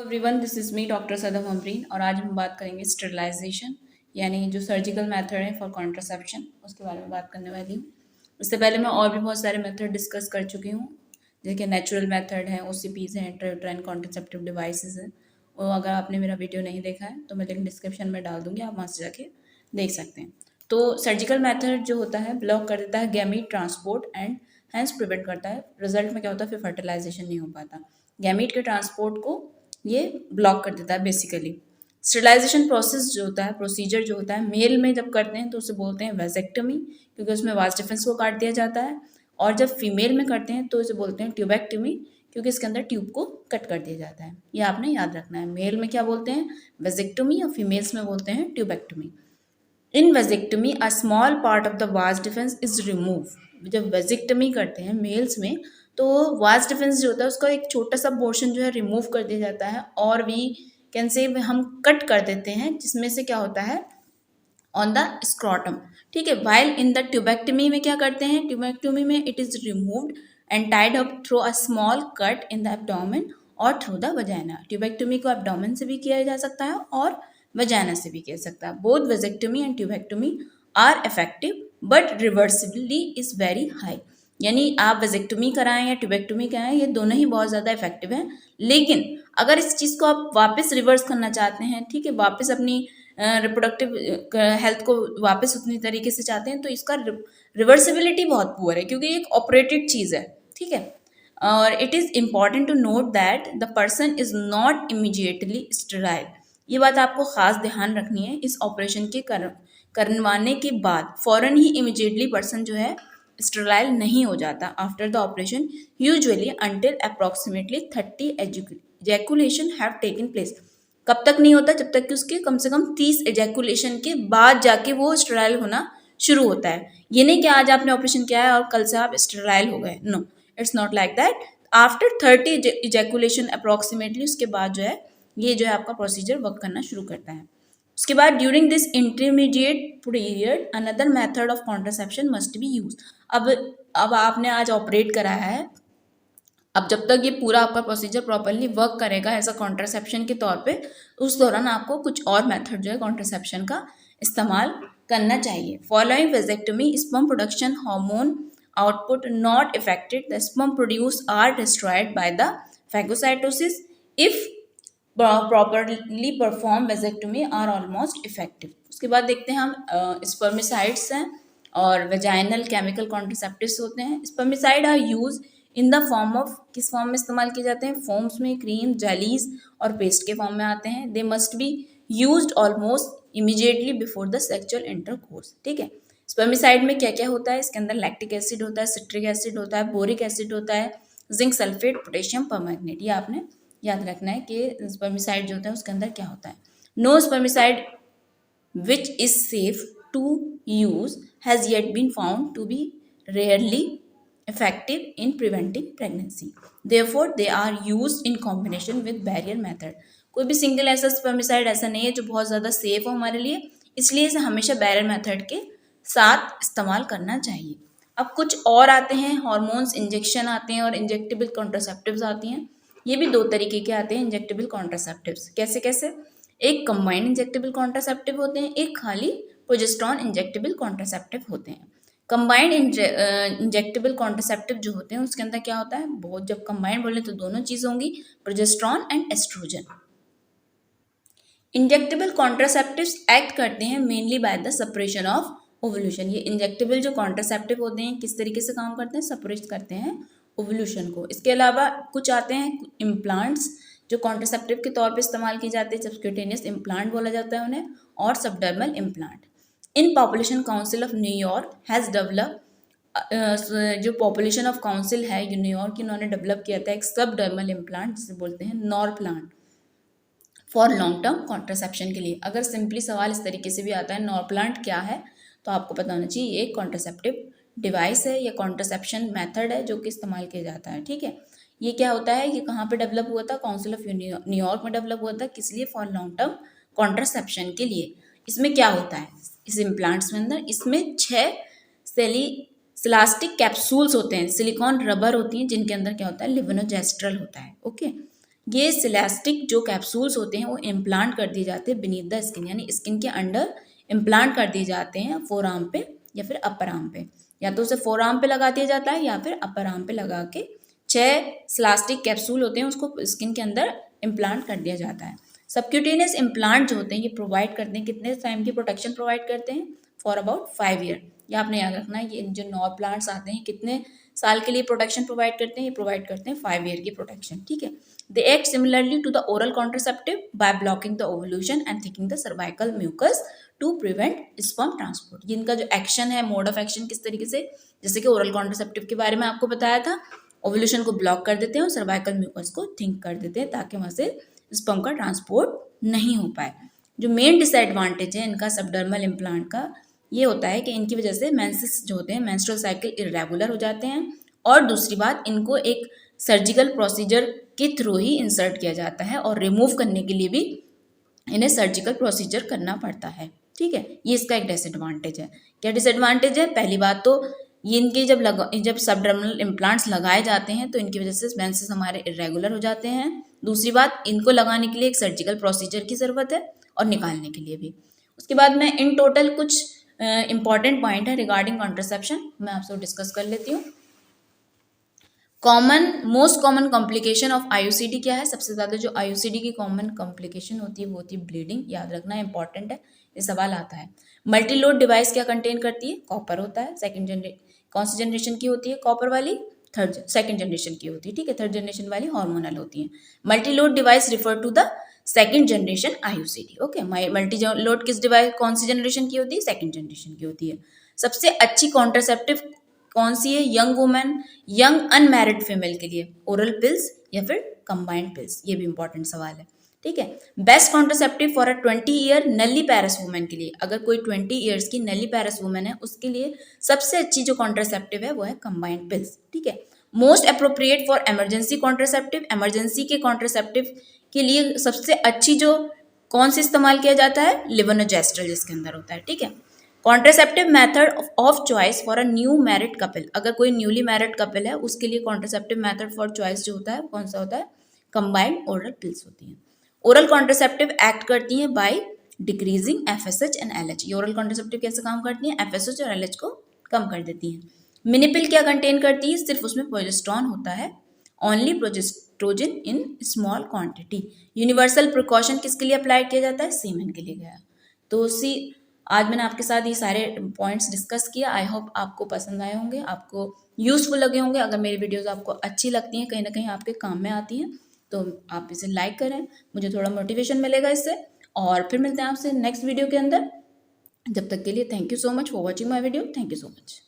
Everyone, this is me doctor Sadam Amreen और आज हम बात करेंगे स्टरलाइजेशन यानी जो सर्जिकल मेथड है फॉर कॉन्ट्रासेप्शन उसके बारे में बात करने वाली हूँ। इससे पहले मैं और भी बहुत सारे मेथड डिस्कस कर चुकी हूँ, जैसे नेचुरल मेथड है, ओसीपीज हैं, इंट्रायूटेराइन कॉन्ट्रासेप्टिव डिवाइसेस हैं। और अगर आपने मेरा वीडियो नहीं देखा है तो मैं लिंक डिस्क्रिप्शन में डाल दूँगी, आप वहाँ से जाके देख सकते हैं। तो सर्जिकल मेथड जो होता है ब्लॉक कर देता है gamete transport and hence prevent करता है। रिजल्ट में क्या होता है, फिर फर्टिलाइजेशन नहीं हो पाता। गैमीट के ट्रांसपोर्ट को ये ब्लॉक कर देता है बेसिकली। स्टरलाइजेशन प्रोसेस जो होता है, प्रोसीजर जो होता है, मेल में जब करते हैं तो उसे बोलते हैं वेजेक्टमी, क्योंकि उसमें वास डिफरेंस को काट दिया जाता है। और जब फीमेल में करते हैं तो इसे बोलते हैं ट्यूबेक्टमी, क्योंकि इसके अंदर ट्यूब को कट कर दिया जाता है। ये आपने याद रखना है, मेल में क्या बोलते हैं वेजेक्टमी और फीमेल्स में बोलते हैं tubectomy. In vasectomy a small part of the vas deferens is remove. जब वेजेक्टमी करते हैं मेल्स में तो वास डिफेंस जो होता है उसका एक छोटा सा पोर्शन जो है रिमूव कर दिया जाता है, और वी कैन से हम कट कर देते हैं, जिसमें से क्या होता है ऑन द स्क्रॉटम। ठीक है, वाइल इन द ट्यूबेक्टमी में क्या करते हैं, ट्यूबेक्टमी में it is removed and tied up through a small cut in the abdomen और थ्रू द वजाइना। ट्यूबेक्टमी को एब्डोमेन से भी किया जा सकता है और वजाइना से भी किया जा सकता है। Both vasectomy and tubectomy are effective but reversibility is very high. यानी आप वेजेक्टमी कराएं या ट्यूबेक्टमी कराएं, ये दोनों ही बहुत ज़्यादा इफेक्टिव हैं। लेकिन अगर इस चीज़ को आप वापस रिवर्स करना चाहते हैं, ठीक है, वापस अपनी रिप्रोडक्टिव हेल्थ को वापस उतनी तरीके से चाहते हैं, तो इसका रिवर्सिबिलिटी बहुत पुअर है, क्योंकि एक ऑपरेटेड चीज़ है। ठीक है, और it is important to note that the person is not immediately sterile. ये बात आपको खास ध्यान रखनी है। इस ऑपरेशन के करवाने के बाद फौरन ही इमीडिएटली पर्सन जो है स्टेराइल नहीं हो जाता। After the operation usually until approximately 30 ejaculation have taken place. कब तक नहीं होता, जब तक कि उसके कम से कम 30 एजैकुलेशन के बाद जाके वो स्टेराइल होना शुरू होता है। ये नहीं कि आज आपने ऑपरेशन किया है और कल से आप स्टेराइल हो गए, no, it's not like that. After 30 ejaculation approximately उसके बाद जो है ये जो है आपका प्रोसीजर वर्क करना शुरू करता है। उसके बाद during this intermediate period another method of contraception must be use. अब आपने आज ऑपरेट कराया है, अब जब तक ये पूरा आपका प्रोसीजर प्रॉपरली वर्क करेगा एज अ कॉन्ट्रासेप्शन के तौर पे, उस दौरान आपको कुछ और मेथड जो है कॉन्ट्रासेप्शन का इस्तेमाल करना चाहिए। Following vasectomy sperm production hormone output not affected, the sperm produced are destroyed by the phagocytosis. If properly performed vasectomy are almost effective. उसके बाद देखते हैं हम स्पर्मिसाइड्स हैं और वेजाइनल केमिकल कॉन्ट्रासेप्टिव्स होते हैं। Spermicide are used in the form of, किस फॉर्म में इस्तेमाल किए जाते हैं, फॉर्म्स में, क्रीम, जेलीज और पेस्ट के फॉर्म में आते हैं। They must be used almost immediately before the sexual intercourse. ठीक है, स्पर्मिसाइड में क्या क्या होता है, इसके अंदर लैक्टिक एसिड होता है, सिट्रिक एसिड होता है, बोरिक एसिड होता है, जिंक सल्फेट, पोटेशियम परमैंगनेट। ये आपने याद रखना है कि स्पर्मिसाइड जो होता है उसके अंदर क्या होता है। No spermicide which is safe to use has yet been found to be rarely effective in preventing pregnancy. Therefore, they are used in combination with barrier method. कोई भी सिंगल ऐसा स्पर्मिसाइड ऐसा नहीं है जो बहुत ज़्यादा सेफ हो हमारे लिए, इसलिए इसे हमेशा बैरियर मेथड के साथ इस्तेमाल करना चाहिए। अब कुछ और आते हैं, हार्मोन्स इंजेक्शन आते हैं और इंजेक्टेबल कॉन्ट्रासेप्टिव्स आती हैं। ये भी दो तरीके के आते हैं इंजेक्टेबल कॉन्ट्रासेप्टिव्स। कैसे कैसे, एक कंबाइंड इंजेक्टेबल कॉन्ट्रासेप्टिव होते हैं, एक खाली प्रोजेस्टेरॉन इंजेक्टेबल कॉन्ट्रासेप्टिव होते हैं। कंबाइंड इंजेक्टेबल कॉन्ट्रासेप्टिव जो होते हैं उसके अंदर क्या होता है, बहुत, जब कंबाइंड बोले तो दोनों चीज़ होंगी, progesterone and estrogen. Injectable contraceptives act करते हैं mainly by the suppression of ovulation. ये इंजेक्टेबल जो कॉन्ट्रासेप्टिव होते हैं किस तरीके से काम करते हैं, सप्रेस करते हैं ओवुलेशन को। इसके अलावा कुछ आते हैं इम्प्लांट्स जो कॉन्ट्रासेप्टिव के तौर पे इस्तेमाल की जाते हैं, सबक्यूटेनियस इम्प्लांट बोला जाता है उन्हें, और subdermal implant. In population council of New York has develop, जो पॉपुलेशन ऑफ काउंसिल है ये न्यूयॉर्क की, इन्होंने डेवलप किया था एक सबडर्मल इम्प्लांट जिसे बोलते हैं nor plant for long term contraception के लिए। अगर सिंपली सवाल इस तरीके से भी आता है नॉर प्लांट क्या है, तो आपको पता होना चाहिए ये एक कॉन्ट्रासेप्टिव डिवाइस है या कॉन्ट्रासेप्शन मेथड है जो कि इस्तेमाल किया जाता है। ठीक है, ये क्या होता है, ये कहाँ पे डेवलप हुआ था, काउंसिल ऑफ न्यूयॉर्क में डेवलप हुआ था। किस लिए, फॉर लॉन्ग टर्म कॉन्ट्रासेप्शन के लिए। इसमें क्या होता है इस इम्प्लांट्स में अंदर, इसमें 6 सिलास्टिक कैप्सूल्स होते हैं, सिलिकॉन रबर होती हैं, जिनके अंदर क्या होता है, लिवेनोजेस्ट्रल होता है। ओके, ये सिलास्टिक जो कैप्सूल्स होते हैं वो इम्प्लांट कर दिए जाते हैं बीनीथ द स्किन, यानी स्किन के अंडर इम्प्लांट कर दिए जाते हैं फोर आर्म पे या फिर अपर आर्म पे, या तो उसे फोर आर्म पे लगा दिया जाता है या फिर अपर आर्म पे लगा के 6 सिलास्टिक कैप्सूल होते हैं उसको स्किन के अंदर इम्प्लांट कर दिया जाता है। सबक्यूटेनियस इम्प्लांट जो होते हैं ये प्रोवाइड करते हैं, कितने टाइम की प्रोटेक्शन प्रोवाइड करते हैं, फॉर अबाउट 5 ईयर। ये आपने याद रखना है, ये जो नॉर प्लांट्स आते हैं कितने साल के लिए प्रोटेक्शन प्रोवाइड करते हैं, ये प्रोवाइड करते हैं 5 ईयर की प्रोटेक्शन, ठीक है। They act similarly to the oral contraceptive by blocking the ovulation and thickening the cervical mucus to prevent sperm transport. ये इनका जो एक्शन है, मोड ऑफ एक्शन किस तरीके से, जैसे कि ओरल कॉन्ट्रासेप्टिव के बारे में आपको बताया था, ओवल्यूशन को ब्लॉक कर देते हैं और सर्वाइकल म्यूकस को थिंक कर देते हैं ताकि वहां से स्पर्म का ट्रांसपोर्ट नहीं हो पाए। जो मेन डिसएडवांटेज है इनका सबडर्मल इम्प्लांट का ये होता है कि इनकी वजह से मेंसेस जो होते हैं, मेंस्ट्रुअल साइकिल इरेगुलर हो जाते हैं, और दूसरी बात इनको एक सर्जिकल प्रोसीजर के थ्रू ही इंसर्ट किया जाता है और रिमूव करने के लिए भी इन्हें सर्जिकल प्रोसीजर करना पड़ता है, ठीक है। ये इसका एक डिसएडवांटेज है। क्या डिसएडवांटेज है, पहली बात तो ये इनके जब सबडर्मल इम्प्लांट्स लगाए जाते हैं तो इनकी वजह से मेंसेस हमारे इरेगुलर हो जाते हैं। दूसरी बात, इनको लगाने के लिए एक सर्जिकल प्रोसीजर की ज़रूरत है और निकालने के लिए भी। उसके बाद मैं इन टोटल कुछ इंपॉर्टेंट पॉइंट है रिगार्डिंग कॉन्ट्रासेप्शन मैं आपसे डिस्कस कर लेती हूँ। Most common complication of IUCD क्या है, सबसे ज़्यादा जो आईयूसीडी की कॉमन कॉम्प्लिकेशन होती है वो होती है ब्लीडिंग, याद रखना इंपॉर्टेंट है, ये सवाल आता है। मल्टी लोड डिवाइस क्या कंटेन करती है, कॉपर होता है, कौन सी जनरेशन की होती है कॉपर वाली, सेकंड जनरेशन की होती है, ठीक है। थर्ड जनरेशन वाली हार्मोनल होती है। Multi load device refer to the second generation IUCD, okay. Multi load किस डिवाइस कौन सी जनरेशन की होती है, सेकंड जनरेशन की होती है। सबसे अच्छी कॉन्ट्रासेप्टिव कौन सी है, young women, young unmarried female के लिए ओरल पिल्स या फिर कंबाइंड पिल्स, ये भी इंपॉर्टेंट सवाल है, ठीक है। Best contraceptive for a 20 year नली पैरस वुमेन के लिए, अगर कोई 20 ईयर्स की नली पैरस वुमेन है उसके लिए सबसे अच्छी जो कॉन्ट्रासेप्टिव है वो है कंबाइंड पिल्स, ठीक है। Most appropriate for emergency contraceptive, emergency के कॉन्ट्रासेप्टिव के लिए सबसे अच्छी जो कौन सी इस्तेमाल किया जाता है, लेवोनोजेस्ट्रल जिसके अंदर होता है, ठीक है। Contraceptive method of choice for a new married couple, अगर कोई न्यूली मैरिड कपल है उसके लिए कॉन्ट्रासेप्टिव मेथड फॉर चॉइस जो होता है कौन सा होता है, कंबाइंड ओरल पिल्स होती हैं। ओरल कॉन्ट्रासेप्टिव एक्ट करती हैं by decreasing FSH and LH, ये ओरल कॉन्ट्रासेप्टिव कैसे काम करती हैं, एफएसएच और एलएच को कम कर देती हैं। मिनी पिल क्या कंटेन करती है, सिर्फ उसमें प्रोजेस्टेरॉन होता है, only progesterone in small quantity. Universal precaution किसके लिए अप्लाई किया जाता है, सीमेन के लिए गया। तो आज मैंने आपके साथ ये सारे पॉइंट्स डिस्कस किया। आई होप आपको पसंद आए होंगे, आपको यूजफुल लगे होंगे। अगर मेरी वीडियोस आपको अच्छी लगती हैं, कहीं ना कहीं आपके काम में आती हैं, तो आप इसे लाइक करें, मुझे थोड़ा मोटिवेशन मिलेगा इससे। और फिर मिलते हैं आपसे नेक्स्ट वीडियो के अंदर। जब तक के लिए thank you so much for watching my video. Thank you so much.